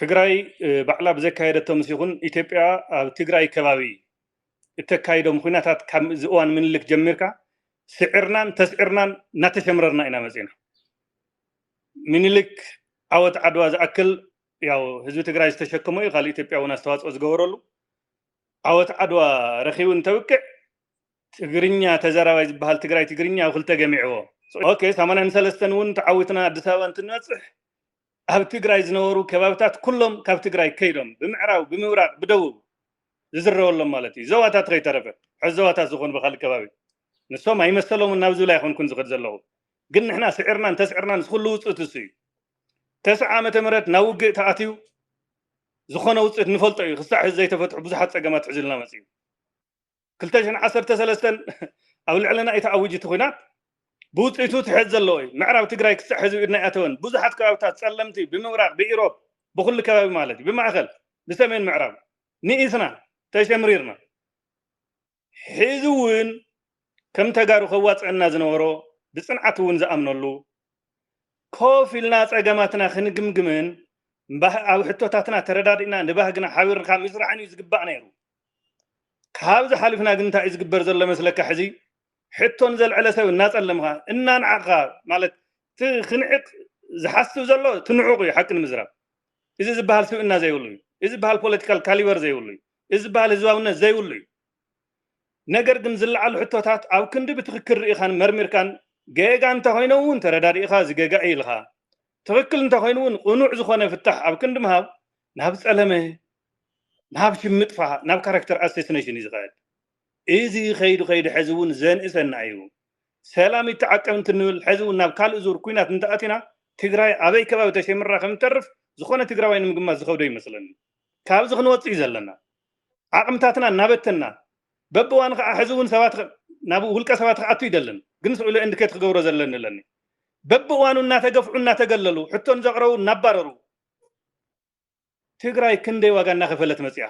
ትግራይ ባዕላ ብዘካየደቶም ሲኹን ኢትዮጵያ ኣብ ትግራይ ከባቢ እተካይዶም ኩነታት ካብ ዝእዋን ምኒልክ ጀሚርካ ስዕርናን ተስዕርናን እናተሸምረርና ኢና መፂና ምኒልክ ዓወት ዓድዋ ዝኣክል ያው ህዝቢ ትግራይ ዝተሸከሞ እዩ ካልእ ኢትዮጵያ እውን ኣስተዋፅኦ ዝገበረሉ ዓወት ዓድዋ ረኺቡ እንተውቅዕ ትግርኛ ተዘራባይ ዝበሃል ትግራይ ትግርኛ ኣብ ክልተ ገሚዕዎ ኦኬ 83 እውን ተዓዊትና ኣዲስ ኣበባ እንትንበፅሕ ኣብ ትግራይ ዝነበሩ ከባቢታት ኩሎም ካብ ትግራይ ከይዶም ብምዕራብ ብምብራቅ ብደቡብ ዝዝረወሎም ማለት እዩ ዞባታት ከይተረፈ ሕዚ ዞባታት ዝኾኑ ብካልእ ከባቢ ንሶም ኣይመሰሎም ናብ ዝብላ ይኹንኩን ዝኽእል ዘለዉ ግን ንሕና ስዕርናን ተስዕርናን ዝኩሉ ውፅኢት እሱ እዩ 9 ዓመተ ምህረት ናብ ውግእ ተኣትዩ ዝኾነ ውፅኢት ንፈልጦ እዩ ክሳዕ ሕዚ ዘይተፈትሑ ብዙሓት ፀገማት ሒዙልና መፅኡ 2013 ኣብ ልዕልና ኣይተኣውጅ እቲ ኩናት ብውፅኢቱ ትሕዝ ዘለዎ እዩ ምዕራብ ትግራይ ክሳዕ ሕዚ ኢድና ይኣተወን ብዙሓት ከባቢታት ፀለምቲ ብምብራቅ ብኢሮብ ብኩሉ ከባቢ ማለት እዩ ብማእኸል ብሰሜን ምዕራብ ንኢስና ተሸምሪርና ሕዚ እውን ከም ተጋሩ ከዋፅአና ዝነበሮ ብፅንዓት እውን ዝኣምነሉ ኮፍ ኢልና ፀገማትና ክንግምግምን ኣብ ሕቶታትና ተረዳዲእና ንባህግና ሓቢርካ ምስራሕን እዩ ዝግባእ ነይሩ ካብዚ ሓሊፍና ግን እንታይ እዩ ዝግበር ዘሎ መስለካ ሕዚ ሕቶን ዘልዕለ ሰብ እናፀለምካ እናንዓቕካ ማለት ክንዕቕ ዝሓስብ ዘሎ ትንዕቑ እዩ ሓቂ ንምዝራብ እዚ ዝበሃል ስብእና ዘይብሉ እዩ እዚ ዝበሃል ፖለቲካል ካሊበር ዘይብሉ እዩ እዚ ዝበሃል ህዝባውነት ዘይብሉ እዩ ነገር ግን ዝለዓሉ ሕቶታት ኣብ ክንዲ ብትክክል ርኢኻን መርሚርካን ገጋ እንተኮይኖም እውን ተረዳዲእኻ ዝገጋ ኢልካ ትክክል እንተኮይኑ እውን ቁኑዕ ዝኾነ ፍታሕ ኣብ ክንዲ ምሃብ ናብ ፀለመ ናብ ሽምጥፋ ናብ ካራክተር ኣሴሲኔሽን እዩ ዝኸድ እዚ ከይዱ ሕዚ እውን ዘንእሰና እዩ ሰላም ይተዓቀብ እንትንብል ሕዚ እውን ናብ ካልእ ዙር ኩናት እንተኣቲና ትግራይ ኣበይ ከባቢ ተሸምራ ከም እትተርፍ ዝኾነ ትግራዋይ ንምግማት ዝኸብዶ ይመስለኒ ካብዚ ክንወፅእ እዩ ዘለና ዓቕምታትና እናበተና በብዋን ከዓ ሕዚ እውን ሰባት ናብ ውልቀ ሰባት ክኣቱ ይደልን ግን ስኡሉ ኢንዲኬት ክገብሮ ዘለና ኣለኒ በብዋኑ እናተገፍዑ እናተገለሉ ሕቶን ዘቕረቡ እናባረሩ ትግራይ ክንደይ ዋጋ እናኸፈለት መፅያ